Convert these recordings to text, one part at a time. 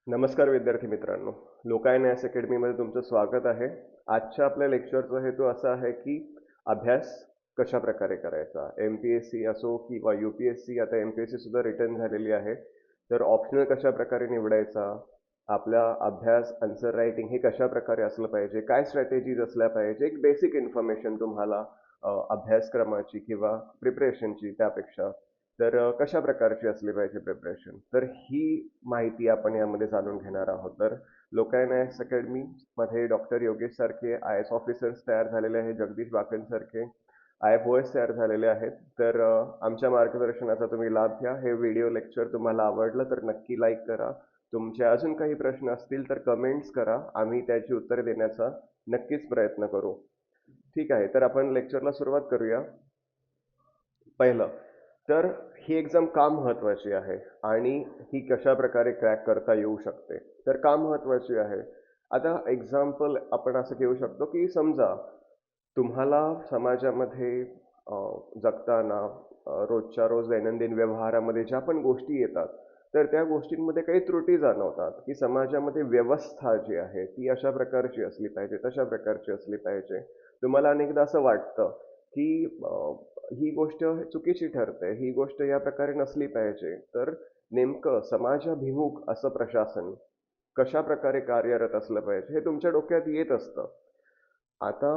नमस्कार विद्यार्थी मित्रांनो. लोकायन्यास अकॅडमीमध्ये तुमचं स्वागत आहे. आजच्या आपल्या लेक्चरचा हेतू असा आहे की अभ्यास कशा प्रकारे करायचा. MPSC असो किंवा UPSC, आता MPSC सुद्धा रिटर्न झालेली आहे. तर ऑप्शनल कशा प्रकारे निवडायचा, आपला अभ्यास आन्सर रायटिंग हे कशा प्रकारे असलं पाहिजे, काय स्ट्रॅटेजीज असल्या पाहिजे, एक बेसिक इन्फॉर्मेशन तुम्हाला अभ्यासक्रमाची किंवा प्रिपरेशनची त्यापेक्षा तर कशा प्रकारची असली पाहिजे प्रिपरेशन, तर ही माहिती आपण यामध्ये जाणून घेणार आहोत. तर लोकायन्यास अकॅडमी मध्ये डॉक्टर योगेश सारखे IAS ऑफिसर्स तयार झालेले आहेत, जगदीश बाकन सारखे IFOS तयार झालेले आहेत. तर आमच्या मार्गदर्शनाचा तुम्ही लाभ घ्या. हे व्हिडिओ लेक्चर तुम्हाला आवडलं तर नक्की लाईक करा. तुमचे अजून काही प्रश्न असतील तर कमेंट्स करा, आम्ही त्याची उत्तरे देण्याचा नक्कीच प्रयत्न करू. ठीक आहे, तर आपण लेक्चरला सुरुवात करूया. पहिलं तर ही एक्झाम का महत्वाची आहे आणि ही कशा प्रकारे क्रॅक करता येऊ शकते. तर का महत्वाची आहे, आता एक्झाम्पल आपण असं घेऊ शकतो की समजा तुम्हाला समाजामध्ये जगताना रोजच्या रोज दैनंदिन व्यवहारामध्ये ज्या पण गोष्टी येतात, तर त्या गोष्टींमध्ये काही त्रुटी जाणवतात की समाजामध्ये व्यवस्था जी आहे ती अशा प्रकारची असली पाहिजे, तशा प्रकारची असली पाहिजे. तुम्हाला अनेकदा असं वाटतं की ही गोष्ट चुकीची ठरते, ही गोष्ट या प्रकारे नसली पाहिजे. तर नेमकं समाजाभिमुख असं प्रशासन कशा प्रकारे कार्यरत असलं पाहिजे हे तुमच्या डोक्यात येत असतं. आता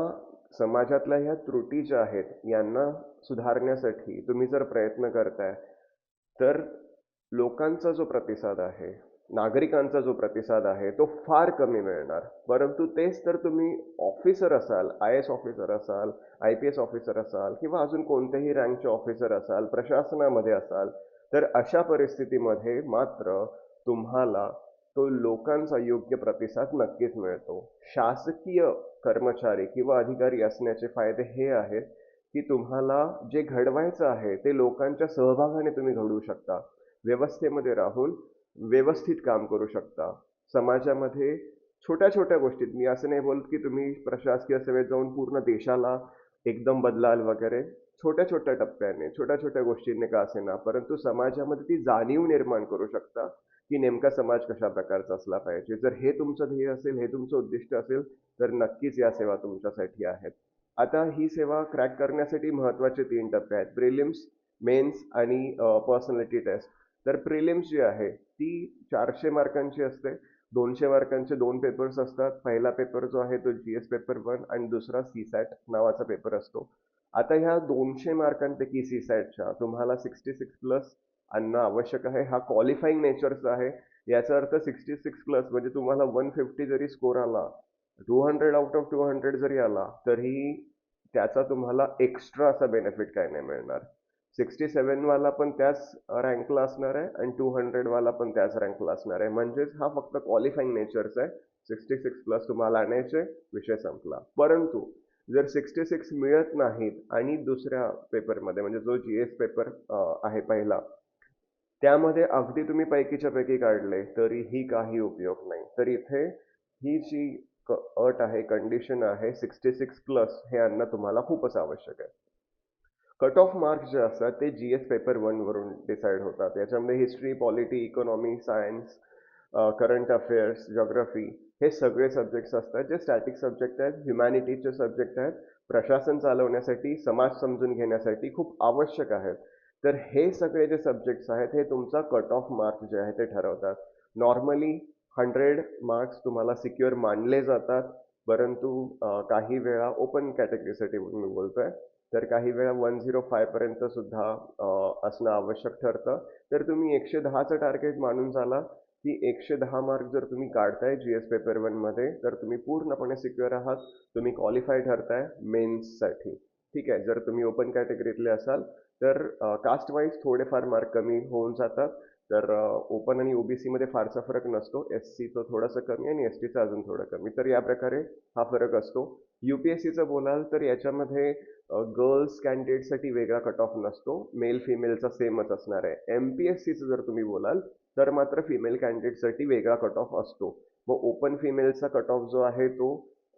समाजातल्या ह्या त्रुटी ज्या आहेत यांना सुधारण्यासाठी तुम्ही जर प्रयत्न करताय, तर लोकांचा जो प्रतिसाद आहे, नागरिकांचा जो प्रतिसाद आहे तो फार कमी मिळणार. परंतु तेच तर तुम्ही ऑफिसर असाल, IAS ऑफिसर असाल, IPS ऑफिसर असाल किंवा अजून कोणत्याही रँकचे ऑफिसर असाल, प्रशासनामध्ये असाल, तर अशा परिस्थितीमध्ये मात्र तुम्हाला तो लोकांचा योग्य प्रतिसाद नक्कीच मिळतो. शासकीय कर्मचारी किंवा अधिकारी असण्याचे फायदे हे आहेत की तुम्हाला जे घडवायचं आहे ते लोकांच्या सहभागाने तुम्ही घडवू शकता. व्यवस्थेमध्ये राहून व्यवस्थित काम करू शकता. समाजामध्ये छोट्या छोट्या गोष्टीत, मी असं नाही बोलत की तुम्ही प्रशासकीय सेवेत जाऊन पूर्ण देशाला एकदम बदलाल वगैरे. छोट्या छोट्या टप्प्याने, छोट्या छोट्या गोष्टींनी का असेना, परंतु समाजामध्ये ती जाणीव निर्माण करू शकता की नेमका समाज कशा प्रकारचा असला पाहिजे. जर हे तुमचं ध्येय असेल, हे तुमचं उद्दिष्ट असेल, तर नक्कीच या सेवा तुमच्यासाठी आहेत. आता ही सेवा क्रॅक करण्यासाठी महत्त्वाचे 3 टप्पे आहेत: प्रिलिम्स, मेन्स आणि पर्सनॅलिटी टेस्ट. तर प्रिलिम्स जी आहे ती 400 मार्कांची असते. 200 मार्कांचे 2 पेपर्स असतात. पहिला पेपर जो आहे तो GS पेपर 1 आणि दुसरा CSAT नावाचा पेपर असतो. आता ह्या 200 मार्कांपैकी CSATच्या तुम्हाला 66 प्लस आणणं आवश्यक आहे. हा क्वालिफाईंग नेचरचा आहे. याचा अर्थ 66 प्लस म्हणजे तुम्हाला 150 जरी स्कोर आला, 200 आउट ऑफ 200 जरी आला, तरी त्याचा तुम्हाला एक्स्ट्रा असा बेनिफिट काही नाही मिळणार. 67 वाला पण त्याच रँकला असणार आहे आणि 200 वाला पण त्याच रँकला असणार आहे. म्हणजेच हा फक्त क्वालिफाईंग नेचरचा आहे. 66 प्लस तुम्हाला आणायचे, विषय संपला. परंतु जर 66 मिळत नाहीत आणि दुसऱ्या पेपरमध्ये म्हणजे जो GS पेपर आहे पहिला, त्यामध्ये अगदी तुम्ही पैकीच्या पैकी काढले तरीही काही उपयोग नाही. तर इथे ही जी अट आहे, कंडिशन आहे, 66 प्लस हे आणणं तुम्हाला खूपच आवश्यक आहे. कट ऑफ मार्क्स जे असतात ते GS पेपर 1 वरून डिसाईड होतात. याच्यामध्ये history, polity, economy, science, current affairs, geography हे सगळे सब्जेक्ट्स असतात जे स्टॅटिक सब्जेक्ट आहेत, ह्युमॅनिटीजचे सब्जेक्ट आहेत, प्रशासन चालवण्यासाठी, समाज समजून घेण्यासाठी खूप आवश्यक आहेत. तर हे सगळे जे सब्जेक्ट्स आहेत हे तुमचा कट ऑफ मार्क्स जे आहे ते ठरवतात. नॉर्मली 100 मार्क्स तुम्हाला सिक्युअर मानले जातात, परंतु काही वेळा ओपन कॅटेगरीसाठी मी बोलतोय, तर काही वेळा 105 पर्यंत सुद्धा असणं आवश्यक ठरतं. तर तुम्ही 110चं टार्गेट मानून चाला की 110 मार्क जर तुम्ही काढताय GS पेपर 1 मध्ये, तर तुम्ही पूर्णपणे सिक्युअर आहात. तुम्ही क्वालिफाय ठरताय मेन्ससाठी. ठीक आहे. जर तुम्ही ओपन कॅटेगरीतले असाल तर कास्ट वाईज थोडेफार मार्क कमी होऊन जातात. तर ओपन आणि OBC मध्ये फारसा फरक नसतो. SCचं थोडंसं कमी आणि STचं अजून थोडं कमी. तर या प्रकारे हा फरक असतो. UPSCचं बोलाल तर याच्यामध्ये गर्ल्स कॅन्डिडेटसाठी वेगळा कट ऑफ नसतो. मेल फिमेलचा सेमच असणार आहे. MPSCचं जर तुम्ही बोलाल तर मात्र फिमेल कॅन्डिडेटसाठी वेगळा कट ऑफ असतो. मग ओपन फिमेलचा कट ऑफ जो आहे तो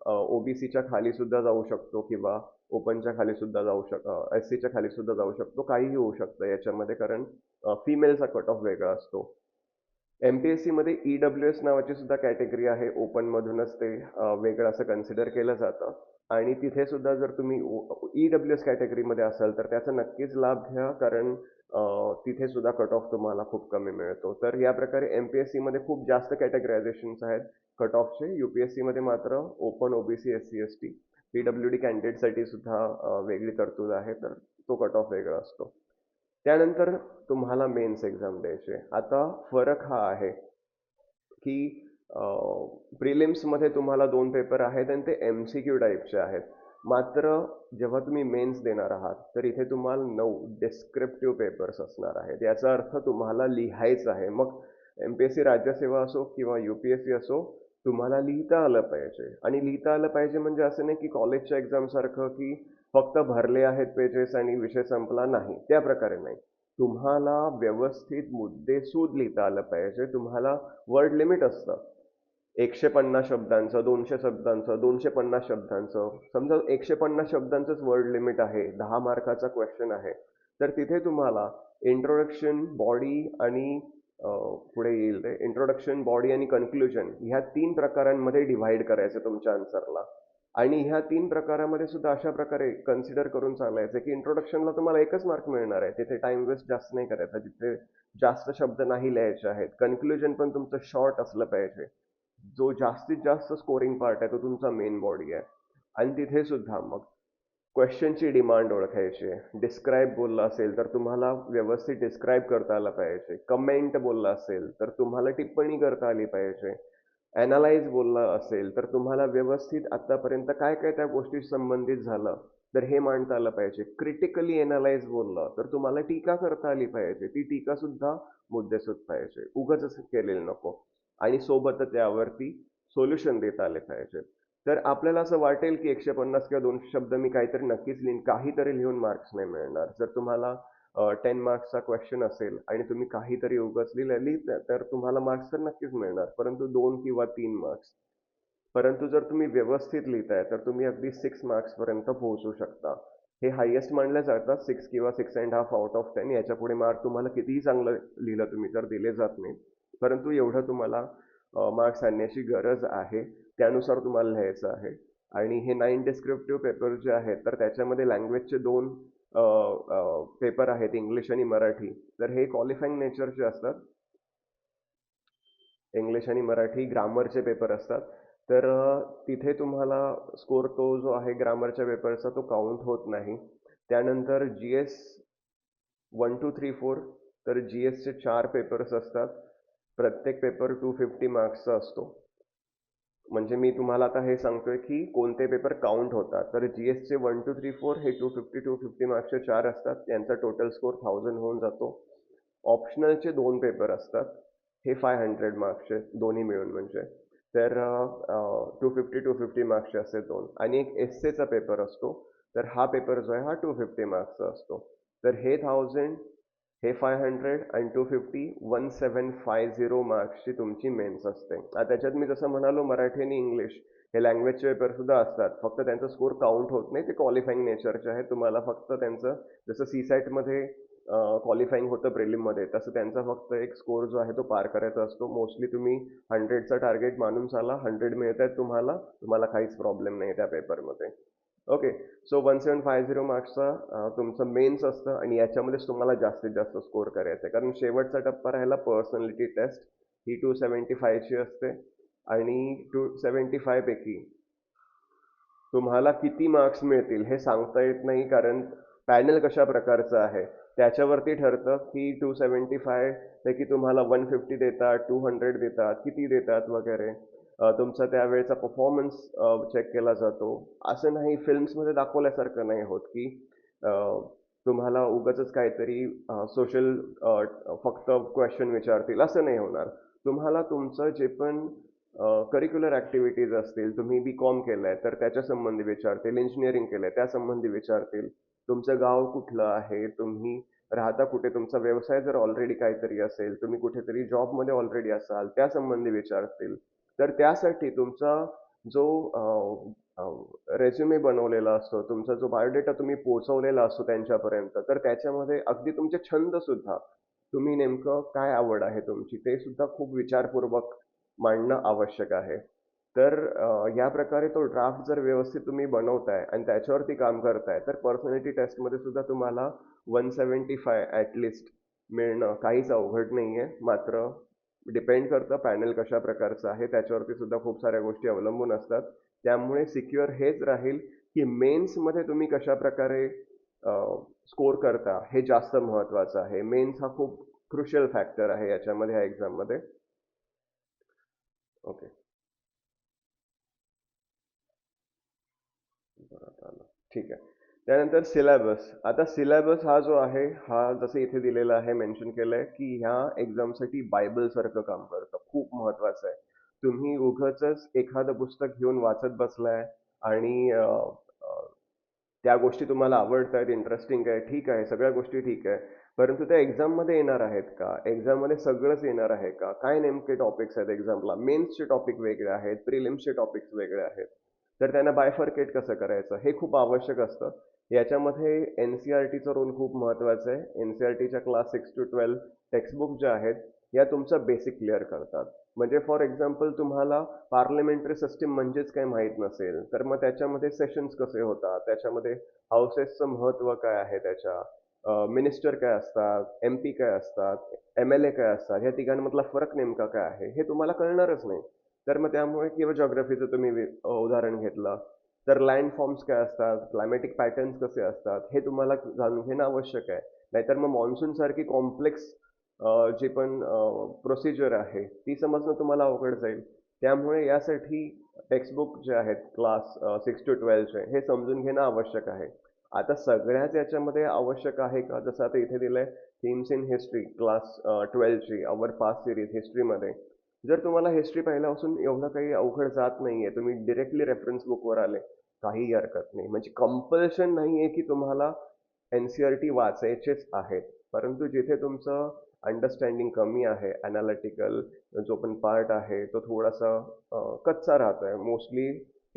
OBCच्या खाली सुद्धा जाऊ शकतो किंवा ओपनच्या खाली सुद्धा जाऊ SCच्या खाली सुद्धा जाऊ शकतो. काहीही होऊ शकतं याच्यामध्ये, कारण फिमेलचा कट ऑफ वेगळा असतो. MPSC मध्ये EWS नावाची सुद्धा कॅटेगरी आहे. ओपन मधूनच ते वेगळं असं कन्सिडर केलं जातं. आणि तिथे सुद्धा जर तुम्ही EWS कॅटेगरीमध्ये असाल तर त्याचा नक्कीच लाभ घ्या, कारण तिथे सुद्धा कट ऑफ तुम्हाला खूप कमी मिळतो. तर या प्रकारे MPSC मध्ये खूप जास्त कॅटेगरायझेशन्स आहेत कट ऑफचे. UPSC मध्ये मात्र open, OBC, SC, ST, PWD कॅन्डिडेटसाठी सुद्धा वेगळी तरतूद आहे. तर तो कट ऑफ वेगळा असतो. त्यानंतर तुम्हाला मेन्स एक्झाम द्यायची आहे. आता फरक हा आहे की प्रिलिम्समध्ये तुम्हाला 2 पेपर आहेत आणि ते MCQ टाईपचे आहेत. मात्र जेव्हा तुम्ही मेन्स देणार आहात, तर इथे तुम्हाला 9 डिस्क्रिप्टिव्ह पेपर्स असणार आहेत. याचा अर्थ तुम्हाला लिहायचं आहे. मग MPSC राज्यसेवा असो किंवा UPSC असो, तुम्हाला लिहिता आलं पाहिजे. आणि लिहिता आलं पाहिजे म्हणजे असं नाही की कॉलेजच्या एक्झामसारखं की फक्त भरले आहेत पेजेस आणि विषय संपला नाही. त्या प्रकारे नाही. तुम्हाला व्यवस्थित मुद्देसूद लिहिता आलं पाहिजे. तुम्हाला वर्ड लिमिट असतं. 150 शब्दांचं, 200 शब्दांचं, 250 शब्दांचं. समजा 150 शब्दांचंच वर्ड लिमिट आहे, 10 मार्काचा क्वेश्चन आहे. तर तिथे तुम्हाला इंट्रोडक्शन, बॉडी आणि पुढे येईल ते इंट्रोडक्शन, बॉडी आणि कन्क्लुजन ह्या 3 प्रकारांमध्ये डिव्हाइड करायचं तुमच्या आन्सरला. आणि ह्या 3 प्रकारामध्ये सुद्धा अशा प्रकारे कन्सिडर करून चालायचं की इंट्रोडक्शनला तुम्हाला 1च मार्क मिळणार आहे. तिथे टाइम वेस्ट जास्त नाही करायचा. तिथे जास्त शब्द नाही लिहायचे आहेत. कन्क्लुजन पण तुमचं शॉर्ट असलं पाहिजे. जो जास्तीत जास्त स्कोरिंग पार्ट आहे तो तुमचा मेन बॉडी आहे. आणि तिथे सुद्धा मग क्वेश्चनची डिमांड ओळखायची आहे. डिस्क्राईब बोलला असेल तर तुम्हाला व्यवस्थित डिस्क्राईब करता आलं पाहिजे. कमेंट बोलला असेल तर तुम्हाला टिप्पणी करता आली पाहिजे. ॲनालाइज बोलला असेल तर तुम्हाला व्यवस्थित आतापर्यंत काय काय त्या गोष्टी संबंधित झालं तर हे मांडता आलं पाहिजे. क्रिटिकली एनालाइज बोललं तर तुम्हाला टीका करता आली पाहिजे. ती टीका सुद्धा मुद्देसूद पाहिजे. उगाचच केलेलं नको. आणि सोबतच त्यावरती सोल्युशन देता आले पाहिजे. तर आपल्याला असं वाटेल की 150 किंवा 200 शब्द मी काहीतरी नक्कीच लिहीन, काहीतरी लिहून मार्क्स नाही मिळणार. जर तुम्हाला 10 मार्क्सचा क्वेश्चन असेल आणि तुम्ही काहीतरी उगाच लिहिलं तर तुम्हाला मार्क्स तर नक्कीच मिळणार, परंतु 2 किंवा 3 मार्क्स. परंतु जर तुम्ही व्यवस्थित लिहिताय तर तुम्ही अगदी 6 मार्क्स पर्यंत पोहोचू शकता. हे हायेस्ट मानले जातात 6 किंवा 6.5 आउट ऑफ 10. याच्या पुढे मार्क तुम्हाला कितीही चांगलं लिहिलं तुम्ही तर दिले जात नाही. परंतु एवढं तुम्हाला मार्क्स आणण्याची गरज आहे. त्यानुसार तुम्हाला लिहायचं आहे. आणि हे 9 डिस्क्रिप्टिव्ह पेपर जे आहेत तर त्याच्यामध्ये लँग्वेजचे 2 पेपर आहेत, इंग्लिश आणि मराठी. तर हे क्वालिफाईंग नेचरचे असतात. इंग्लिश आणि मराठी ग्रामरचे पेपर असतात. तर तिथे तुम्हाला स्कोर तो जो आहे ग्रामरच्या पेपरचा तो काउंट होत नाही. त्यानंतर GS 1, 2, 3, 4 तर GSचे 4 पेपर्स असतात. प्रत्येक पेपर 250 मार्क्सचा असतो. म्हणजे मी तुम्हाला आता हे सांगतोय की कोणते पेपर काउंट होतात. तर GSचे 1, 2, 3, 4 हे 250 मार्क्सचे 4 असतात. त्यांचा टोटल स्कोर 1000 होऊन जातो. ऑप्शनलचे 2 पेपर असतात. हे 500 मार्क्सचे दोन्ही मिळून म्हणजे. तर 250 मार्क्सचे असे 2 आणि एक एस्सेचा पेपर असतो. तर हा पेपर जो आहे हा 250 मार्क्सचा असतो. तर हे 1000, हे 500 आणि 250 1750 मार्क्सची तुमची मेन्स असते. आता त्याच्यात मी जसं म्हणालो मराठी आणि इंग्लिश हे लँग्वेजचे पेपर सुद्धा असतात. फक्त त्यांचा स्कोर काउंट होत नाही. ते क्वालिफाईंग नेचरचे आहे. तुम्हाला फक्त त्यांचं जसं CSAT क्वालिफाईंग होतं प्रिलिममध्ये तसं त्यांचा फक्त एक स्कोर जो आहे तो पार करायचा असतो. मोस्टली तुम्ही 100चा टार्गेट मानून चाला. 100 मिळतायत तुम्हाला, तुम्हाला काहीच प्रॉब्लेम नाही त्या पेपरमध्ये. ओके. सो 1750 मार्क्सचा तुमचं मेन्स असतं आणि याच्यामध्येच तुम्हाला जास्तीत जास्त स्कोर करायचा आहे. कारण शेवटचा टप्पा राहिला पर्सनॅलिटी टेस्ट. ही 275ची असते आणि 275 पैकी तुम्हाला किती मार्क्स मिळतील हे सांगता येत नाही, कारण पॅनल कशा प्रकारचं आहे त्याच्यावरती ठरतं की 275 पैकी तुम्हाला 150 देतात, 200 देतात, किती देतात वगैरे. तुमचा त्यावेळेचा परफॉर्मन्स चेक केला जातो. असं नाही, फिल्म्समध्ये दाखवल्यासारखं नाही होत की तुम्हाला उगाचच काहीतरी सोशल फक्त क्वेश्चन विचारतील, असं नाही होणार. तुम्हाला तुमचं जे पण करिक्युलर ॲक्टिव्हिटीज असतील, तुम्ही BCom केलंय तर त्याच्या संबंधी विचारतील, इंजिनिअरिंग केलंय त्या संबंधी विचारतील, तुमचं गाव कुठलं आहे, तुम्ही राहता कुठे, तुमचा व्यवसाय जर ऑलरेडी काहीतरी असेल, तुम्ही कुठेतरी जॉबमध्ये ऑलरेडी असाल त्या संबंधी विचारतील. तर त्यासाठी तुमचा जो रेझ्युमे बनवलेला असतो, तुमचा जो बायोडेटा तुम्ही पोहोचवलेला असतो त्यांच्यापर्यंत, तर त्याच्यामध्ये अगदी तुमचे छंद सुद्धा तुम्ही नेमकं काय आवड आहे तुमची ते सुद्धा खूप विचारपूर्वक मांडणं आवश्यक आहे. तर या प्रकारे तो ड्राफ्ट जर व्यवस्थित तुम्ही बनवताय आणि त्याच्यावरती काम करताय, तर पर्सनॅलिटी टेस्टमध्ये सुद्धा तुम्हाला 175 ॲट लिस्ट मिळणं काहीच अवघड नाहीये. मात्र डिपेंड करतं पॅनल कशा प्रकारचं आहे, त्याच्यावरती सुद्धा खूप साऱ्या गोष्टी अवलंबून असतात. त्यामुळे सिक्युअर हेच राहील, की मेन्समध्ये तुम्ही कशाप्रकारे स्कोर करता हे जास्त महत्त्वाचं आहे. मेन्स हा खूप क्रुशियल फॅक्टर आहे याच्यामध्ये, ह्या एक्झाममध्ये. ओके. परत आलं. ठीक आहे. त्यानंतर सिलेबस. आता सिलेबस हा जो आहे, हा जसं इथे दिलेला आहे, मेन्शन केलंय, की ह्या एक्झामसाठी बायबलसारखं काम करतं. खूप महत्वाचं आहे. तुम्ही उगाचच एखादं पुस्तक घेऊन वाचत बसलाय आणि अ, त्या गोष्टी तुम्हाला आवडतायत, इंटरेस्टिंग आहे, ठीक आहे, सगळ्या गोष्टी ठीक आहे. परंतु त्या एक्झाममध्ये येणार आहेत का? एक्झाममध्ये सगळंच येणार आहे का? काय नेमके टॉपिक्स आहेत एक्झामला? मेन्सचे टॉपिक वेगळे आहेत, प्रिलिम्सचे टॉपिक्स वेगळे आहेत. तर त्यांना बायफर्केट कसं करायचं हे खूप आवश्यक असतं. याच्यामध्ये NCERTचा रोल खूप महत्त्वाचा आहे. NCERTच्या क्लास 6 to 12 टेक्स्टबुक ज्या आहेत, या तुमचं बेसिक क्लिअर करतात. म्हणजे फॉर एक्झाम्पल तुम्हाला पार्लमेंटरी सिस्टीम म्हणजेच काही माहीत नसेल, तर मग त्याच्यामध्ये सेशन्स कसे होतात, त्याच्यामध्ये हाऊसेसचं महत्त्व काय आहे, त्याच्या मिनिस्टर काय असतात, MP काय असतात, MLA काय असतात, ह्या तिघांमधला फरक नेमका काय आहे, हे तुम्हाला कळणारच नाही. तर मग त्यामुळे किंवा जॉग्राफीचं तुम्ही उदाहरण घेतलं, तर लँड फॉर्म्स काय असतात, क्लायमॅटिक पॅटर्न्स कसे असतात, हे तुम्हाला जाणून घेणं आवश्यक आहे. नाहीतर मग मान्सून सारखी कॉम्प्लेक्स जी पण प्रोसिजर आहे ती समजणं तुम्हाला अवघड जाईल. त्यामुळे यासाठी टेक्स्टबुक जे आहेत क्लास 6 to 12चे हे समजून घेणं आवश्यक आहे. आता सगळ्याच याच्यामध्ये आवश्यक आहे का? जसं आता इथे दिलंय थीम्स इन हिस्ट्री क्लास 12ची अवर पास्ट सिरीज हिस्ट्रीमध्ये. जर तुम्हाला हिस्ट्री पहिल्यापासून एवढं काही अवघड जात नाहीये, तुम्ही डिरेक्टली रेफरन्स बुकवर आले, काहीही हरकत नाही. म्हणजे कंपल्शन नाहीये की तुम्हाला NCERT वाचायचेच आहेत. परंतु जिथे तुमचं अंडरस्टँडिंग कमी आहे, अनालिटिकल जो पण पार्ट आहे तो थोडासा कच्चा राहतोय. मोस्टली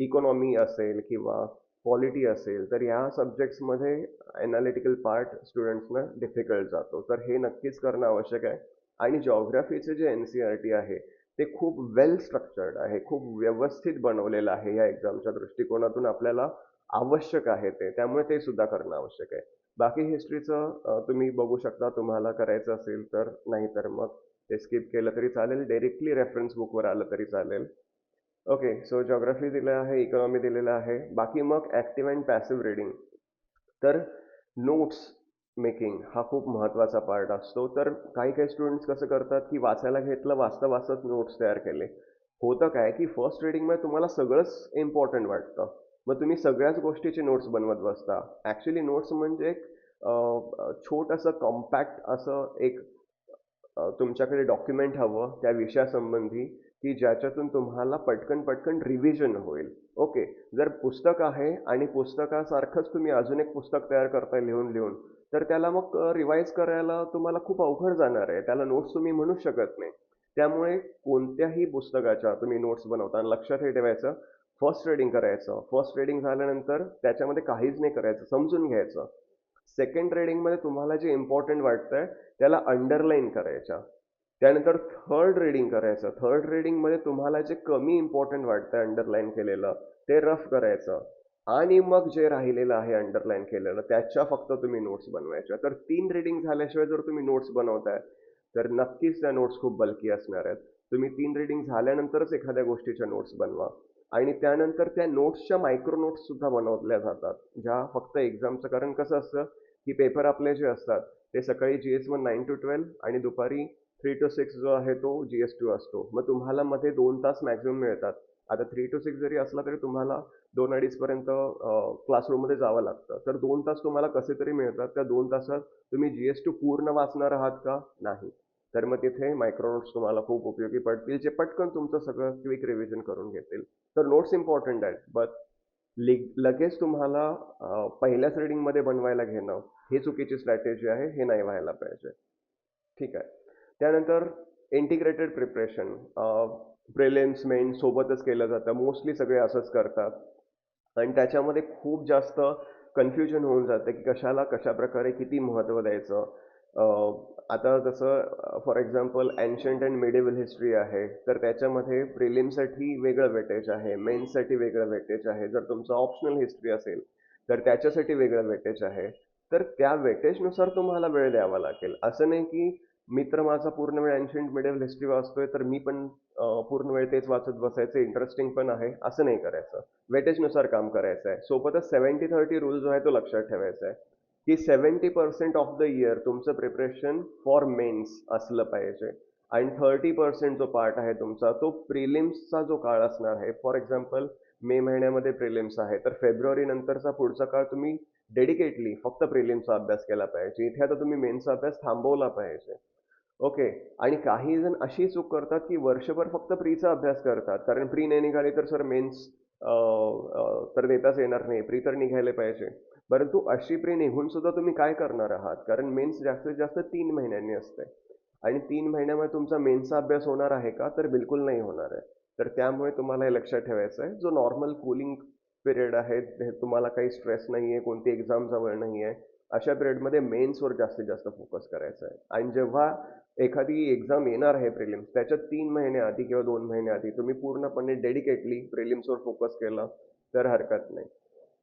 इकॉनॉमी असेल किंवा पॉलिटी असेल, तर ह्या सब्जेक्ट्समध्ये एनालिटिकल पार्ट स्टुडंट्सना डिफिकल्ट जातो. तर हे नक्कीच करणं आवश्यक आहे. आणि जिओग्राफीचे जे NCERT आहे, ते खूप वेल स्ट्रक्चर्ड आहे, खूप व्यवस्थित बनवलेलं आहे. या एक्झामच्या दृष्टिकोनातून आपल्याला आवश्यक आहे ते. त्यामुळे ते सुद्धा करणं आवश्यक आहे. बाकी हिस्ट्रीचं तुम्ही बघू शकता, तुम्हाला करायचं असेल तर. नाहीतर मग ते स्किप केलं तरी चालेल. डायरेक्टली रेफरन्स बुकवर आलं तरी चालेल. ओके. सो जिओग्राफी दिलं आहे, इकॉनॉमी दिलेलं आहे. बाकी मग ऍक्टिव्ह अँड पॅसिव्ह रीडिंग. तर नोट्स मेकिंग हा खूप महत्त्वाचा पार्ट असतो. तर काही काही स्टुडंट्स कसं करतात, की वाचायला घेतलं, वाचता वाचताच नोट्स तयार केले. होतं काय, की फर्स्ट रीडिंगमध्ये तुम्हाला सगळंच इम्पॉर्टंट वाटतं. मग तुम्ही सगळ्याच गोष्टीचे नोट्स बनवत बसता. ॲक्च्युली नोट्स म्हणजे एक छोटंसं कॉम्पॅक्ट असं एक तुमच्याकडे डॉक्युमेंट हवं त्या विषयासंबंधी, की ज्याच्यातून तुम्हाला पटकन पटकन रिव्हिजन होईल. ओके. जर पुस्तक आहे आणि पुस्तकासारखंच तुम्ही अजून एक पुस्तक तयार करताय लिहून लिहून, तर त्याला मग रिवाईज करायला तुम्हाला खूप अवघड जाणार आहे. त्याला नोट्स तुम्ही म्हणूच शकत नाही. त्यामुळे कोणत्याही पुस्तकाच्या तुम्ही नोट्स बनवताना लक्षात हे ठेवायचं, फर्स्ट रीडिंग करायचं. फर्स्ट रीडिंग झाल्यानंतर त्याच्यामध्ये काहीच नाही करायचं, समजून घ्यायचं. सेकंड रीडिंगमध्ये तुम्हाला जे इम्पॉर्टंट वाटतंय त्याला अंडरलाईन करायच्या. त्यानंतर थर्ड रीडिंग करायचं. थर्ड रीडिंगमध्ये तुम्हाला जे कमी इम्पॉर्टंट वाटतंय अंडरलाईन केलेलं, ते रफ करायचं. आणि मग जे राहिलेलं आहे अंडरलाईन केलेलं, त्याच्या फक्त तुम्ही नोट्स बनवायच्या. तर 3 रीडिंग झाल्याशिवाय जर तुम्ही नोट्स बनवताय, तर नक्कीच त्या नोट्स खूप बल्की असणार आहेत. तुम्ही 3 रीडिंग झाल्यानंतरच एखाद्या गोष्टीच्या नोट्स बनवा. आणि त्यानंतर त्या नोट्सच्या मायक्रो नोट्स सुद्धा बनवल्या जातात, ज्या फक्त एक्झामचं, कारण कसं असतं, की पेपर आपले जे असतात, ते सकाळी GS1 9 to 12 आणि दुपारी 3 to 6 जो आहे तो GS2 असतो. मग तुम्हाला मध्ये 2 तास मॅक्झिमम मिळतात. आता 3 to 6 जरी असला तरी तुम्हाला 2-2:30 पर्यंत क्लासरूममध्ये जावं लागतं. तर 2 तास तुम्हाला कसे तरी मिळतात. त्या 2 तासात तुम्ही GS2 पूर्ण वाचणार आहात का? नाही. तर मग तिथे मायक्रो नोट्स तुम्हाला खूप उपयोगी पडतील, जे पटकन तुमचं सगळं क्विक रिव्हिजन करून घेतील. तर नोट्स इम्पॉर्टंट आहेत, बट लगेच तुम्हाला पहिल्याच रीडिंगमध्ये बनवायला घेणं, ही चुकीची स्ट्रॅटेजी आहे. हे नाही व्हायला पाहिजे. ठीक आहे. त्यानंतर इंटिग्रेटेड प्रिपरेशन. प्रिलिम्स मेन सोबतच केलं जातं. मोस्टली सगळे असंच करतात. आणि त्याच्यामध्ये खूप जास्त कन्फ्युजन होऊन जातं, की कशाला कशाप्रकारे किती महत्त्व द्यायचं. आता जसं for example ancient and medieval history आहे, तर त्याच्यामध्ये प्रिलिमसाठी वेगळं वेटेज आहे, मेन्ससाठी वेगळं वेटेज आहे. जर तुमचं ऑप्शनल हिस्ट्री असेल तर त्याच्यासाठी वेगळं वेटेज आहे. तर त्या वेटेजनुसार तुम्हाला वेळ द्यावा लागेल. असं नाही की मित्र माझा पूर्ण वेळ एन्शंट मिडिवल हिस्ट्री वाचतोय तर मी पण पूर्ण वेळ तेच वाचत बसायचं, इंटरेस्टिंग पण आहे असं नाही करायचं. वेटेजनुसार काम करायचं आहे. सोबतच 70-30 रूल जो आहे तो लक्षात ठेवायचा आहे की 70% ऑफ द इयर तुमचं प्रिपरेशन फॉर मेन्स असलं पाहिजे आणि 30% जो पार्ट आहे तुमचा तो प्रिलिम्सचा जो काळ असणार आहे. फॉर एक्झाम्पल मे महिन्यामध्ये प्रिलिम्स आहे तर फेब्रुवारी नंतरचा पुढचा काळ तुम्ही डेडिकेटली फक्त प्रिलिम्सचा अभ्यास केला पाहिजे. इथे आता तुम्ही मेन्सचा अभ्यास थांबवला पाहिजे. ओके. आणि काही जण अशी चूक करतात की वर्षभर फक्त प्रीचा अभ्यास करतात कारण प्री नाही निघाली तर सर मेन्स तर देताच येणार नाही, प्री तर निघायला पाहिजे. परंतु अशी प्री निघून सुद्धा तुम्ही काय करणार आहात, कारण मेन्स जास्तीत जास्त 3 महिन्यांनी असते आणि 3 महिन्यामध्ये तुमचा मेन्सचा अभ्यास होणार आहे का, तर बिलकुल नाही होणार आहे. तर त्यामुळे तुम्हाला हे लक्षात ठेवायचं आहे, जो नॉर्मल कूलिंग पिरियड आहे, हे तुम्हाला काही स्ट्रेस नाही आहे, कोणती एक्झाम जवळ नाही आहे, अशा पिरियडमध्ये मेन्सवर जास्तीत जास्त फोकस करायचा आहे. आणि जेव्हा एखादी एक्झाम येणार आहे प्रिलिम्स, त्याच्या 3 महिने आधी किंवा 2 महिने आधी तुम्ही पूर्णपणे डेडिकेटली प्रिलिम्सवर फोकस केला तर हरकत नाही.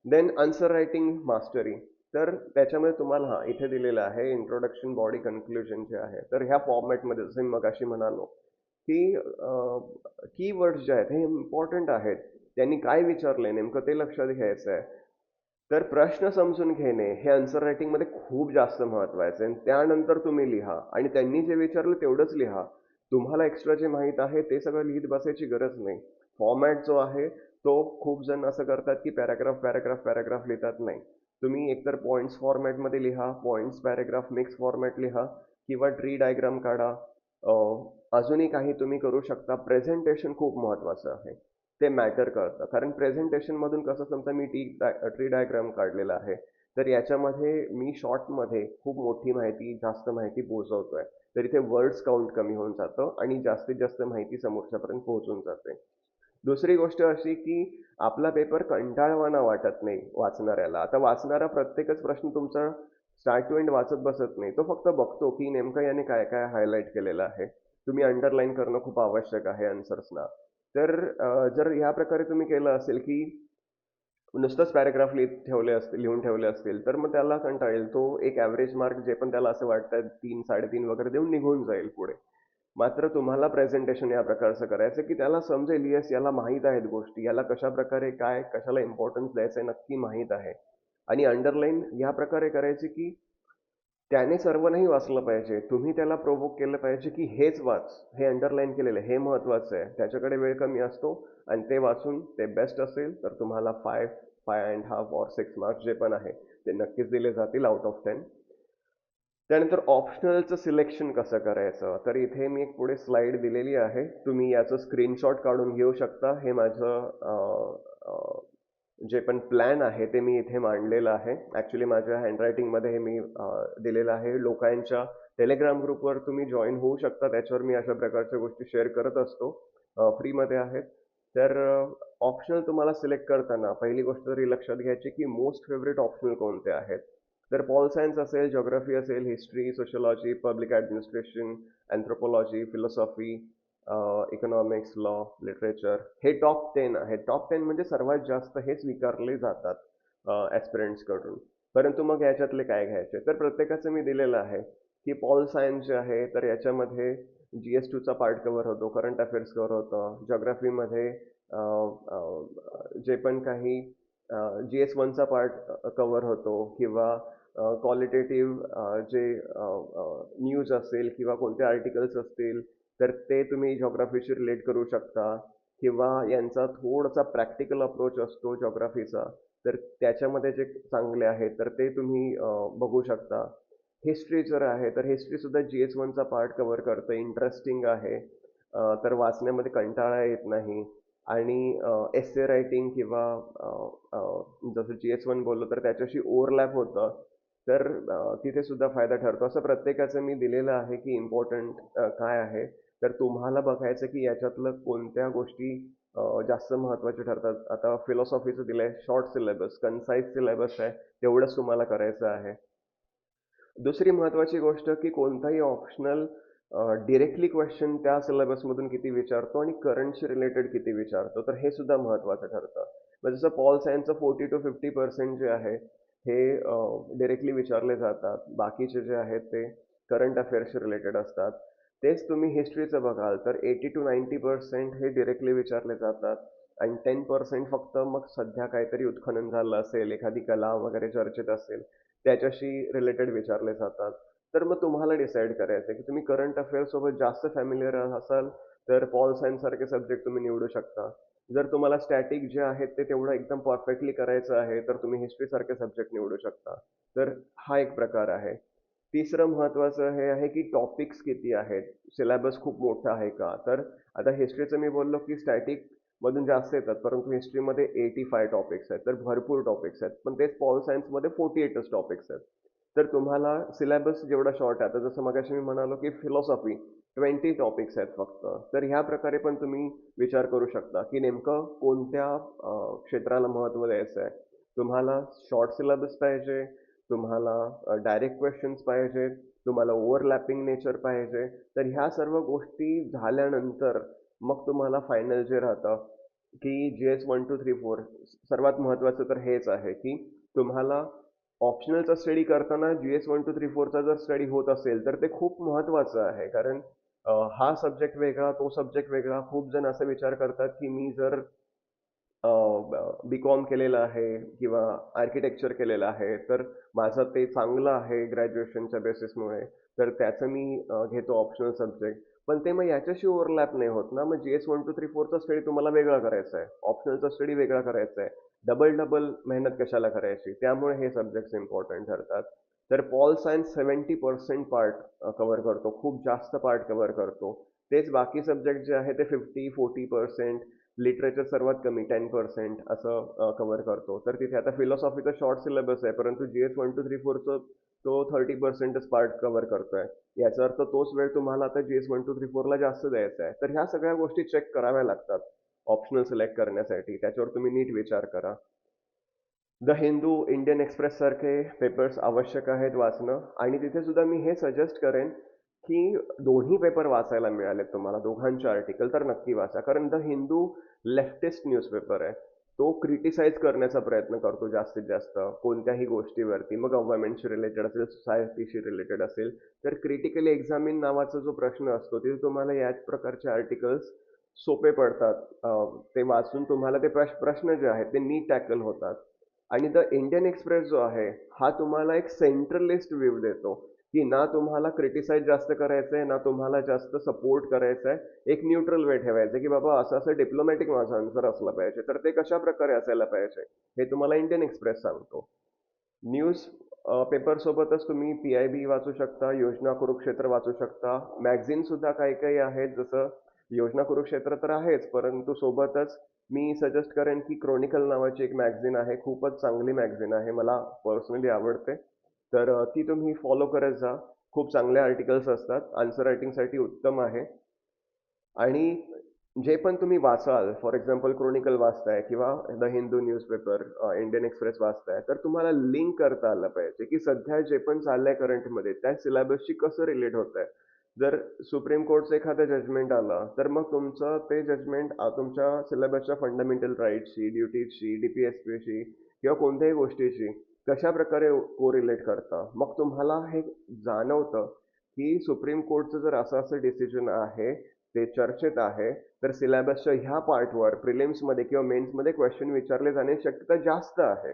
Then answer writing mastery. तर त्याच्यामध्ये तुम्हाला इथे दिलेलं आहे इंट्रोडक्शन, बॉडी, कन्क्लुजन जे आहे. तर ह्या फॉर्मॅटमध्ये जसं मी मगाशी म्हणालो की कीवर्ड्स जे आहेत हे इम्पॉर्टंट आहेत. त्यांनी काय विचारलंय नेमकं ते लक्षात घ्यायचं आहे. तर प्रश्न समजून घेणे हे आन्सर रायटिंगमध्ये खूप जास्त महत्वाचं आहे. आणि त्यानंतर तुम्ही लिहा आणि त्यांनी जे विचारलं तेवढंच लिहा. तुम्हाला एक्स्ट्रा जे माहीत आहे ते सगळं लिहित बसायची गरज नाही. फॉर्मॅट जो आहे तो खूप जण असं करतात की पॅराग्राफ पॅराग्राफ पॅराग्राफ लिहितात. नाही, तुम्ही एकतर पॉईंट्स फॉर्मॅटमध्ये लिहा, पॉईंट्स पॅराग्राफ मिक्स फॉर्मॅट लिहा किंवा ट्री डायग्राम काढा. अजूनही काही तुम्ही करू शकता. प्रेझेंटेशन खूप महत्वाचं आहे, ते मॅटर करतं. कारण प्रेझेंटेशन मधून कसं, समजा मी ट्री डायग्राम काढलेला आहे तर याच्यामध्ये मी शॉर्टमध्ये खूप मोठी माहिती, जास्त माहिती पोहोचवतोय, तर इथे वर्ड्स काउंट कमी होऊन जातं आणि जास्तीत जास्त माहिती समोरच्यापर्यंत पोहोचून जाते. दुसरी गोष्ट अशी की आपला पेपर कंटाळवाणा वाटत नाही वाचणाऱ्याला. आता वाचणारा प्रत्येकच प्रश्न तुमचा स्टार्ट टू एंड वाचत बसत नाही, तो फक्त बघतो की नेमकं याने काय काय हायलाईट केलेलं आहे. तुम्ही अंडरलाईन करणं खूप आवश्यक आहे आन्सर्सना. तर जर ह्या प्रकारे तुम्ही केलं असेल की नुसतंच पॅराग्राफ लिहून ठेवले असतील तर मग त्याला कंटाळेल तो. एक ॲव्हरेज मार्क जे पण त्याला असं वाटतं 3, 3.5 वगैरे देऊन निघून जाईल पुढे. मात्र तुम्हाला प्रेझेंटेशन या प्रकारचं करायचं की त्याला समजेल, येस याला माहीत आहेत गोष्टी, याला कशा प्रकारे काय कशाला इम्पॉर्टन्स द्यायचं आहे नक्की माहीत आहे. आणि अंडरलाईन या प्रकारे करायची की त्याने सर्व नाही वाचलं पाहिजे, तुम्ही त्याला प्रोव्होक केलं पाहिजे की हेच वाच, हे अंडरलाईन केलेलं आहे, हे महत्वाचं आहे. त्याच्याकडे वेळ कमी असतो आणि ते वाचून ते बेस्ट असेल तर तुम्हाला 5.5 और 6 मार्क्स जे पण आहे ते नक्कीच दिले जातील आउट ऑफ 10. त्यानंतर ऑप्शनलचं सिलेक्शन कसं करायचं, तर इथे मी एक पुढे स्लाइड दिलेली आहे, तुम्ही याचं स्क्रीनशॉट काढून घेऊ शकता. हे माझं जे पण प्लॅन आहे ते मी इथे मांडलेलं आहे. ॲक्च्युली माझ्या हँडरायटिंगमध्ये हे मी दिलेलं आहे. लोकांच्या टेलिग्राम ग्रुपवर तुम्ही जॉईन होऊ शकता, त्याच्यावर मी अशा प्रकारच्या गोष्टी शेअर करत असतो, फ्रीमध्ये आहेत. तर ऑप्शनल तुम्हाला सिलेक्ट करताना पहिली गोष्ट तरी लक्षात घ्यायची की मोस्ट फेवरेट ऑप्शनल कोणते आहेत. तर पॉल सायन्स असेल, जिओग्राफी असेल, history, sociology, public administration, anthropology, philosophy, economics, law, literature, हे टॉप 10 आहे. टॉप 10 म्हणजे सर्वात जास्त हे स्वीकारले जातात ॲस्पिरंट्सकडून. परंतु मग याच्यातले काय घ्यायचे, तर प्रत्येकाचं मी दिलेलं आहे की पॉल सायन्स जे आहे तर याच्यामध्ये GS2चा पार्ट कव्हर होतो, करंट अफेअर्स कव्हर होतं. जिओग्राफीमध्ये जे पण काही GS1चा पार्ट कव्हर होतो किंवा क्वालिटेटिव्ह जे न्यूज असेल किंवा कोणते आर्टिकल्स असतील तर ते तुम्ही जिओग्राफीशी रिलेट करू शकता. किंवा यांचा थोडासा प्रॅक्टिकल अप्रोच असतो जिओग्राफीचा, तर त्याच्यामध्ये जे चांगले आहे तर ते तुम्ही बघू शकता. हिस्ट्री जर आहे तर हिस्ट्री सुद्धा GS1चा पार्ट कव्हर करतं, इंटरेस्टिंग आहे. तर वाचण्यामध्ये कंटाळा येत नाही. आणि एस्से रायटिंग किंवा जसं GS1 बोललो तर त्याच्याशी ओव्हरलॅप होतं, तर तिथे सुद्धा फायदा ठरतो. असं प्रत्येकाचं मी दिलेलं आहे की इम्पॉर्टंट काय आहे. तर तुम्हाला बघायचं की याच्यातलं कोणत्या गोष्टी जास्त महत्त्वाच्या ठरतात. आता फिलॉसॉफीचं दिलंय, शॉर्ट सिलेबस, कन्साईज सिलेबस आहे, तेवढंच तुम्हाला करायचं आहे. दुसरी महत्त्वाची गोष्ट की कोणताही ऑप्शनल डिरेक्टली क्वेश्चन त्या सिलेबसमधून किती विचारतो आणि करंटशी रिलेटेड किती विचारतो, तर हे सुद्धा महत्त्वाचं ठरतं. मग जसं पॉल सायन्सचं 40% to 50% जे आहे हे डिरेक्टली विचारले जातात. बाकीचे जे आहेत ते करंट अफेअर्सशी रिलेटेड असतात. तेच तुम्ही हिस्ट्रीचं बघाल तर 80 to 90% हे डिरेक्टली विचारले जातात आणि 10% फक्त मग सध्या काहीतरी उत्खनन झालं असेल, एखादी कला वगैरे चर्चेत असेल, त्याच्याशी रिलेटेड विचारले जातात. तर मग तुम्हाला डिसाईड करायचं आहे की तुम्ही करंट अफेअर्स सोबत जास्त फॅमिलियर असाल तर पॉल सायन्स सारखे सब्जेक्ट तुम्ही निवडू शकता. जर तुम्हाला स्टॅटिक जे आहेत ते तेवढं एकदम परफेक्टली करायचं आहे तर तुम्ही हिस्ट्री सारखे सब्जेक्ट निवडू शकता. तर हा एक प्रकार आहे. तिसरं महत्त्वाचं हे आहे की टॉपिक्स किती आहेत, सिलेबस खूप मोठा आहे का. तर आता हिस्ट्रीचं मी बोललो की स्टॅटिक मधून जास्त येतात, परंतु हिस्ट्रीमध्ये 85 टॉपिक्स आहेत, तर भरपूर टॉपिक्स आहेत. पण तेच पॉल सायन्समध्ये 48च टॉपिक्स आहेत. तर तुम्हाला सिलेबस जेवढा शॉर्ट आहे, आता जसं मगाशी मी म्हणालो की फिलॉसॉफी 20 टॉपिक्स आहेत फक्त. तर ह्या प्रकारे पण तुम्ही विचार करू शकता की नेमकं कोणत्या क्षेत्राला महत्त्व द्यायचं आहे. तुम्हाला शॉर्ट सिलेबस पाहिजे, तुम्हाला डायरेक्ट क्वेश्चन्स पाहिजे, तुम्हाला ओव्हरलॅपिंग नेचर पाहिजे. तर ह्या सर्व गोष्टी झाल्यानंतर मग तुम्हाला फायनल जे राहतं की GS 1, 2, 3, 4 सर्वात महत्त्वाचं तर हेच आहे की तुम्हाला ऑप्शनलचा स्टडी करताना GS 1, 2, 3, 4 चा जर स्टडी होत असेल तर ते खूप महत्त्वाचं आहे. कारण हा सब्जेक्ट वेगळा, तो सब्जेक्ट वेगळा. खूप जण असा विचार करतात की मी जर बी-कॉम केलेलं आहे किंवा आर्किटेक्चर केलेलं आहे, तर माझं ते चांगलं आहे ग्रॅज्युएशनच्या बेसिसमुळे, तर त्याचं मी घेतो ऑप्शनल सब्जेक्ट. पण ते मग याच्याशी ओव्हरलॅप नाही होत ना. मग GS 1, 2, 3, 4 चा स्टडी तुम्हाला वेगळा करायचा आहे. ऑप्शनलचा स्टडी वेगळा करायचा आहे. डबल डबल मेहनत कशाला करायची? त्यामुळे हे सब्जेक्ट्स इम्पॉर्टंट ठरतात. तर पॉल सायन्स 70% पार्ट कव्हर करतो. खूप जास्त पार्ट कव्हर करतो. तेच बाकी सब्जेक्ट जे आहे ते 50-40%, लिटरेचर सर्वात कमी 10% असं कव्हर करतो. तर तिथे आता फिलॉसॉफीचा शॉर्ट सिलेबस आहे, परंतु GS 1, 2, 3, 4चं तो 30%च पार्ट कव्हर करतोय. याचा अर्थ तोच वेळ तुम्हाला आता GS 1, 2, 3, 4ला जास्त द्यायचा आहे. तर ह्या सगळ्या गोष्टी चेक कराव्या लागतात ऑप्शनल सिलेक्ट करण्यासाठी. त्याच्यावर तुम्ही नीट विचार करा. द हिंदू, इंडियन एक्सप्रेस सारखे पेपर्स आवश्यक आहेत वाचणं आणि तिथे सुद्धा मी हे सजेस्ट करेन की दोन्ही पेपर वाचायला मिळाले तुम्हाला, दोघांचे आर्टिकल तर नक्की वाचा. कारण द हिंदू लेफ्टिस्ट न्यूजपेपर आहे. तो क्रिटिसाइज करण्याचा प्रयत्न करतो जास्तीत जास्त कोणत्याही गोष्टीवरती. मग गव्हर्नमेंटशी रिलेटेड असेल, सोसायटीशी रिलेटेड असेल, तर क्रिटिकली एक्झामिन नावाचा जो प्रश्न असतो तिथे तुम्हाला याच प्रकारचे आर्टिकल्स सोपे पडतात. ते वाचून तुम्हाला ते प्रश्न जे आहेत ते नीट टॅकल होतात. आणि द इंडियन एक्सप्रेस जो आहे हा तुम्हाला एक सेंट्रलिस्ट व्ह्यू देतो की ना तुम्हाला क्रिटिसाइज जास्त करायचंय ना तुम्हाला जास्त सपोर्ट करायचा आहे. एक न्यूट्रल वे ठेवायचं की बाबा असं असं डिप्लोमॅटिक माझा आन्सर असला पाहिजे, तर ते कशा प्रकारे असायला पाहिजे हे तुम्हाला इंडियन एक्सप्रेस सांगतो. न्यूज पेपर सोबतच तुम्ही PIB वाचू शकता, योजना कुरुक्षेत्र वाचू शकता. मॅगझिन सुद्धा काही काही आहेत, जसं योजना कुरुक्षेत्र तर आहेच, परंतु सोबतच मी सजेस्ट करेन की क्रॉनिकल नावाची एक मॅगझिन आहे. खूपच चांगली मॅगझिन आहे, मला पर्सनली आवडते. तर ती तुम्ही फॉलो करत जा. खूप चांगले आर्टिकल्स असतात, आन्सर रायटिंगसाठी उत्तम आहे. आणि जे पण तुम्ही वाचाल, फॉर एक्झाम्पल क्रोनिकल वाचताय किंवा the Hindu newspaper, Indian Express वाचताय, तर तुम्हाला लिंक करता आलं पाहिजे की सध्या जे पण चाललंय करंटमध्ये त्या सिलेबसशी कसं रिलेट होत आहे. जर सुप्रीम कोर्टचं एखादं जजमेंट आलं तर मग तुमचं ते जजमेंट तुमच्या सिलेबसच्या फंडामेंटल राईट्सशी, ड्युटीजशी, DPSPशी किंवा कोणत्याही गोष्टीशी कशा प्रकारे कोरिलेट करतं. मग तुम्हाला हे जाणवतं की सुप्रीम कोर्टचं जर असं असं डिसिजन आहे, ते चर्चेत आहे, तर सिलेबसच्या ह्या पार्टवर प्रिलिम्समध्ये किंवा मेन्समध्ये क्वेश्चन विचारले जाण्याची शक्यता जास्त आहे.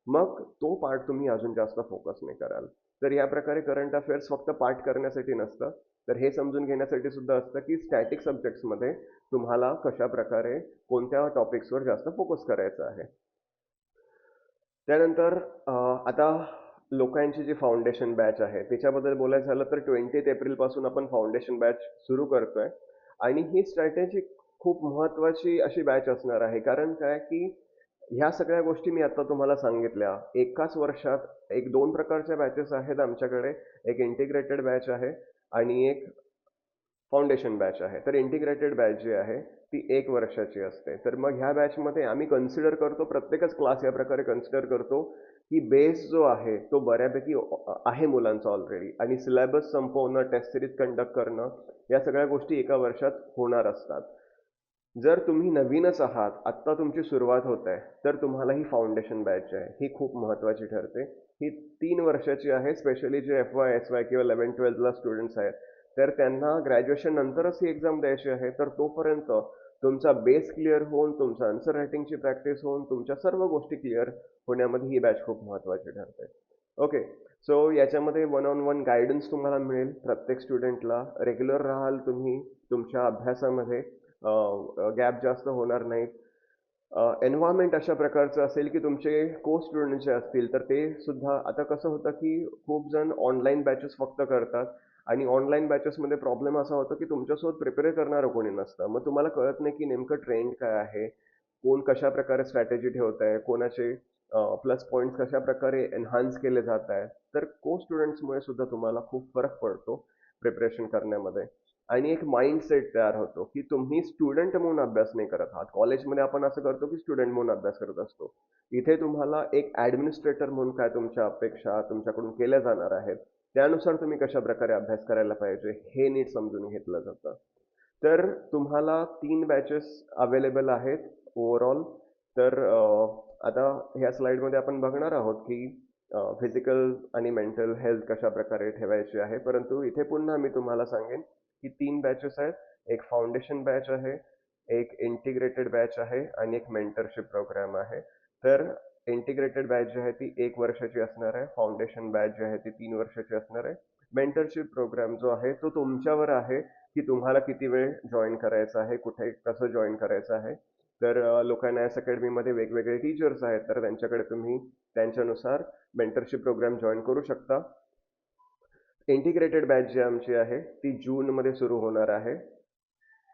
मग तो पार्ट तुम्ही अजून जास्त फोकसने कराल. तर या प्रकारे करंट अफेअर्स फक्त पाठ करण्यासाठी नसतं, तर हे समजून घेण्यासाठी सुद्धा असतं की स्टॅटिक सब्जेक्ट्समध्ये तुम्हाला कशा प्रकारे कोणत्या टॉपिक्सवर जास्त फोकस करायचा आहे. त्यानंतर आता लोकांची जी फाउंडेशन बॅच आहे त्याच्याबद्दल बोलायचं झालं तर 20 एप्रिलपासून आपण फाउंडेशन बॅच सुरू करतोय आणि ही स्ट्रॅटेजी खूप महत्वाची अशी बॅच असणार आहे. कारण काय की ह्या सगळ्या गोष्टी मी आता तुम्हाला सांगितल्या एकाच वर्षात एक दोन प्रकारच्या बॅचेस आहेत आमच्याकडे. एक इंटिग्रेटेड बॅच आहे आणि एक फाउंडेशन बॅच आहे. तर इंटिग्रेटेड बॅच जी आहे ती 1 वर्षाची असते. तर मग ह्या बॅचमध्ये आम्ही कन्सिडर करतो, प्रत्येकच क्लास या प्रकारे कन्सिडर करतो की बेस जो आहे तो बऱ्यापैकी आहे मुलांचा ऑलरेडी, आणि सिलेबस संपवणं, टेस्ट सिरीज कंडक्ट करणं, या सगळ्या गोष्टी एका वर्षात होणार असतात. जर तुम्ही नवीनच आहात, आत्ता तुमची सुरुवात होत आहे, तर तुम्हाला ही फाउंडेशन बॅच आहे, ही खूप महत्त्वाची ठरते. ही 3 वर्षाची आहे. स्पेशली जे FY, SY किंवा 11-12ला स्टुडंट्स आहेत, तर त्यांना ग्रॅज्युएशन नंतरच ही एक्झाम द्यायची आहे. तर तोपर्यंत तुमचा बेस क्लिअर होऊन, तुमचं आन्सर रायटिंगची प्रॅक्टिस होऊन, तुमच्या सर्व गोष्टी क्लिअर होण्यामध्ये ही बॅच खूप महत्त्वाची ठरते. ओके. सो याच्यामध्ये वन ऑन वन गायडन्स तुम्हाला मिळेल प्रत्येक स्टुडंटला. रेग्युलर राहाल तुम्ही तुमच्या अभ्यासामध्ये, गॅप जास्त होणार नाहीत. एन्व्हायरमेंट अशा प्रकारचं असेल की तुमचे को स्टुडंट जे असतील तर ते सुद्धा, आता कसं होतं की खूप जण ऑनलाईन बॅचेस फक्त करतात, आणि ऑनलाईन बॅचेसमध्ये प्रॉब्लेम असा होतो की तुमच्यासोबत प्रिपेअर करणारं कोणी नसतं. मग तुम्हाला कळत नाही की नेमकं ट्रेंड काय आहे, कोण कशा प्रकारे स्ट्रॅटेजी ठेवत आहे, कोणाचे प्लस पॉईंट्स कशा प्रकारे एन्हान्स केले जात आहेत. तर को स्टुडंट्समुळे सुद्धा तुम्हाला खूप फरक पडतो प्रिपरेशन करण्यामध्ये. आणि एक माइंडसेट तयार होतो की तुम्ही स्टुडंट म्हणून अभ्यास नाही करत आहात. कॉलेजमध्ये आपण असं करतो की स्टुडंट म्हणून अभ्यास करत असतो. इथे तुम्हाला एक ॲडमिनिस्ट्रेटर म्हणून काय तुमच्या अपेक्षा तुमच्याकडून केल्या जाणार आहेत, त्यानुसार तुम्ही कशा प्रकारे अभ्यास करायला पाहिजे हे नीट समजून घेतलं जातं. तर तुम्हाला 3 बॅचेस अवेलेबल आहेत ओव्हरऑल. तर आता ह्या स्लाइडमध्ये आपण बघणार आहोत की फिजिकल आणि मेंटल हेल्थ कशा प्रकारे ठेवायची आहे. परंतु इथे पुन्हा मी तुम्हाला सांगेन की 3 बॅचेस आहेत. एक फाउंडेशन बॅच आहे, एक इंटिग्रेटेड बॅच आहे, आणि एक मेंटरशिप प्रोग्राम आहे. तर इंटिग्रेटेड बॅच जी आहे ती 1 वर्षाची असणार आहे. फाउंडेशन बॅच जी आहे ती 3 वर्षाची असणार आहे. मेंटरशिप प्रोग्राम जो आहे तो तुमच्यावर आहे की तुम्हाला किती वेळ जॉईन करायचं आहे, कुठे कसं जॉईन करायचं आहे. तर लोकांना एस अकॅडमीमध्ये वेगवेगळे टीचर्स आहेत, तर त्यांच्याकडे तुम्ही त्यांच्यानुसार मेंटरशिप प्रोग्राम जॉईन करू शकता. इंटिग्रेटेड बॅच जी आमची आहे ती जूनमध्ये सुरू होणार आहे.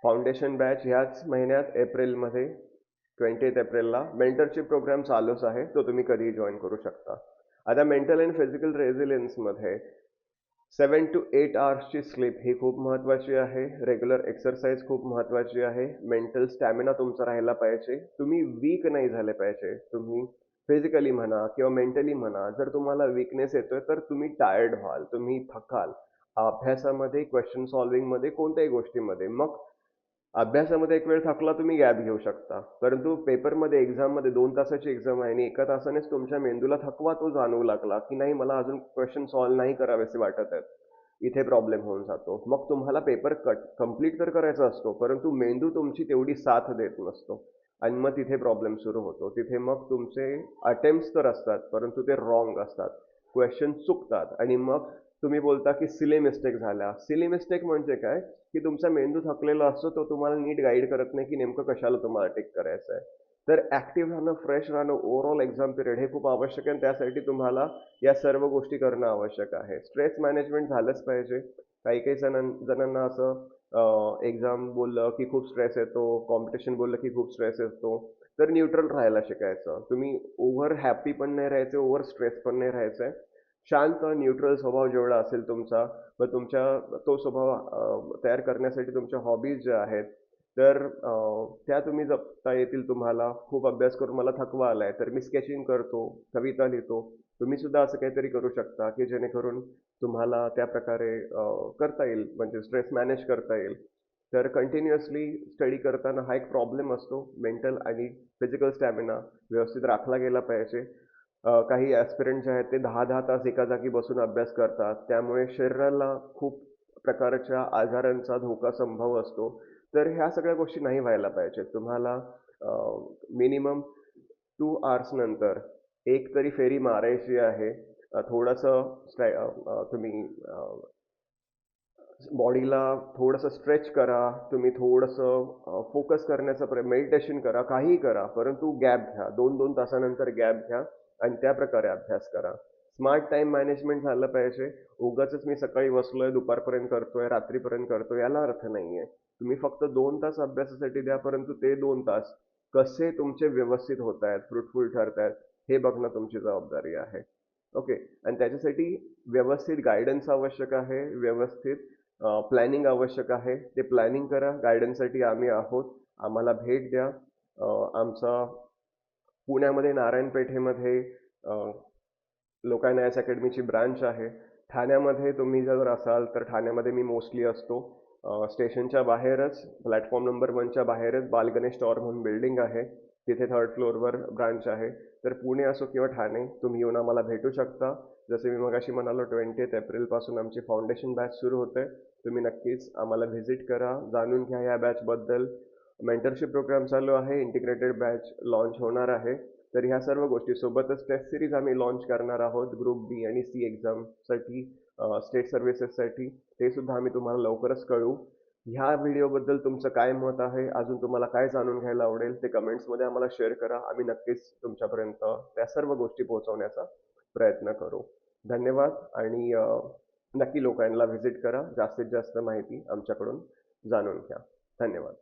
फाउंडेशन बॅच ह्याच महिन्यात एप्रिलमध्ये, 20th एप्रिलला. मेंटरशिप प्रोग्राम चालूच आहे, तो तुम्ही कधीही जॉईन करू शकता. आता मेंटल अँड फिजिकल रेझिलियन्समध्ये 7 to 8 hours स्लीप ही खूप महत्त्वाची आहे. रेग्युलर एक्सरसाइज खूप महत्त्वाची आहे. मेंटल स्टॅमिना तुमचा राहायला पाहिजे. तुम्ही वीक नाही झाले पाहिजे. तुम्ही फिजिकली म्हणा किंवा मेंटली म्हणा, जर तुम्हाला वीकनेस येतोय तर तुम्ही टायर्ड व्हाल, तुम्ही थकाल. अभ्यासामध्ये, क्वेश्चन सॉल्व्हिंगमध्ये, कोणत्याही गोष्टीमध्ये. मग अभ्यासामध्ये एक वेळ थकला तुम्ही गॅप घेऊ शकता. परंतु पेपरमध्ये, एक्झाममध्ये 2 तासाची एक्झाम आहे आणि 1 तासानेच तुमच्या मेंदूला थकवा तो जाणवू लागला की नाही, मला अजून क्वेश्चन सॉल्व्ह नाही करावेसे वाटत आहेत. इथे प्रॉब्लेम होऊन जातो. मग तुम्हाला पेपर कंप्लीट तर करायचा असतो, परंतु मेंदू तुमची तेवढी साथ देत नसतो. आणि मग तिथे प्रॉब्लेम सुरू होतो. तिथे मग तुमचे अटेम्प्ट्स तर असतात, परंतु ते रॉंग असतात. क्वेश्चन चुकतात आणि मग तुम्ही बोलता की सिली मिस्टेक झाल्या. सिली मिस्टेक म्हणजे काय, की तुमचा मेंदू थकलेला असतो, तो तुम्हाला नीट गाईड करत नाही की नेमकं कशाला तुम्हाला टिक करायचं आहे. तर ॲक्टिव्ह राहणं, फ्रेश राहणं, ओव्हरऑल एक्झाम पिरियड हे खूप आवश्यक आहे, आणि त्यासाठी तुम्हाला या सर्व गोष्टी करणं आवश्यक आहे. स्ट्रेस मॅनेजमेंट झालंच पाहिजे. काही काही जणांना असं एक्झाम बोललं की खूप स्ट्रेस येतो, कॉम्पिटिशन बोललं की खूप स्ट्रेस येतो. तर न्यूट्रल राहायला शिकायचं. तुम्ही ओव्हर हॅपी पण नाही राहायचं, ओव्हर स्ट्रेस पण नाही राहायचं आहे. शांत न्यूट्रल स्वभाव जेवढा असेल तुमचा, मग तुमच्या तो स्वभाव तयार करण्यासाठी तुमच्या हॉबीज ज्या आहेत, तर त्या तुम्ही जपता येतील तुम्हाला. खूप अभ्यास करून मला थकवा आलाय, तर मी स्केचिंग करतो, कविता लिहितो. तुम्ही सुद्धा असं काहीतरी करू शकता की जेणेकरून तुम्हाला त्या प्रकारे करता येईल, म्हणजे स्ट्रेस मॅनेज करता येईल. तर कंटिन्युअसली स्टडी करताना हा एक प्रॉब्लेम असतो. मेंटल आणि फिजिकल स्टॅमिना व्यवस्थित राखला गेला पाहिजे. काही ॲस्पिरंट जे आहेत ते 10-10 तास एका जागी बसून अभ्यास करतात. त्यामुळे शरीराला खूप प्रकारच्या आजारांचा धोका संभव असतो. तर ह्या सगळ्या गोष्टी नाही व्हायला पाहिजेत. तुम्हाला मिनिमम 2 आवर्स नंतर एक तरी फेरी मारायची आहे. थोडंसं तुम्ही बॉडीला थोडंसं स्ट्रेच करा. तुम्ही थोडंसं फोकस करण्याचा मेडिटेशन करा, काहीही करा. परंतु गॅप घ्या. 2-2 तासानंतर गॅप घ्या आणि त्या प्रकारे अभ्यास करा. स्मार्ट टाईम मॅनेजमेंट झालं पाहिजे. उगाचच मी सकाळी बसलोय, दुपारपर्यंत करतोय, रात्रीपर्यंत करतोय, याला अर्थ नाहीये. तुम्ही फक्त 2 तास अभ्यासासाठी द्या, परंतु ते 2 तास कसे तुमचे व्यवस्थित होत आहेत, फ्रुटफुल ठरत आहेत, हे बघणं तुमची जबाबदारी आहे. ओके. आणि त्याच्यासाठी व्यवस्थित गाईडन्स आवश्यक आहे, व्यवस्थित प्लॅनिंग आवश्यक आहे. ते प्लॅनिंग करा. गाईडन्ससाठी आम्ही आहोत. आम्हाला भेट द्या. आमचा पुण्यामध्ये नारायण पेठेमध्ये लोकायना एस अकॅडमीची ब्रांच आहे. ठाण्यामध्ये तुम्ही जर असाल तर ठाण्यामध्ये मी मोस्टली असतो. स्टेशनच्या बाहेरच प्लॅटफॉर्म नंबर 1च्या बाहेरच बालगणेश टॉवर म्हणून बिल्डिंग आहे. तिथे 3rd फ्लोअरवर ब्रांच आहे. तर पुणे असो किंवा ठाणे तुम्ही येऊन आम्हाला भेटू शकता. जसे मी मगाशी म्हणालो 20th एप्रिलपासून आमची फाउंडेशन बॅच सुरू होते. तुम्ही नक्कीच आम्हाला व्हिजिट करा, जाणून घ्या या बॅचबद्दल. मेंटरशिप प्रोग्राम चालू आहे, इंटिग्रेटेड बॅच लॉन्च होणार आहे. तर ह्या सर्व गोष्टी सोबतच टेस्ट सिरीज आम्ही लॉन्च करणार आहोत ग्रुप बी आणि सी एक्झामसाठी, स्टेट सर्व्हिसेससाठी. ते सुद्धा आम्ही तुम्हाला लवकरच कळवू. ह्या व्हिडिओबद्दल तुमचं काय मत आहे, अजून तुम्हाला काय जाणून घ्यायला आवडेल ते कमेंट्समध्ये आम्हाला शेअर करा. आम्ही नक्कीच तुमच्यापर्यंत त्या सर्व गोष्टी पोहोचवण्याचा प्रयत्न करू. धन्यवाद आणि नक्की लोकांना व्हिजिट करा, जास्तीत जास्त माहिती आमच्याकडून जाणून घ्या. धन्यवाद.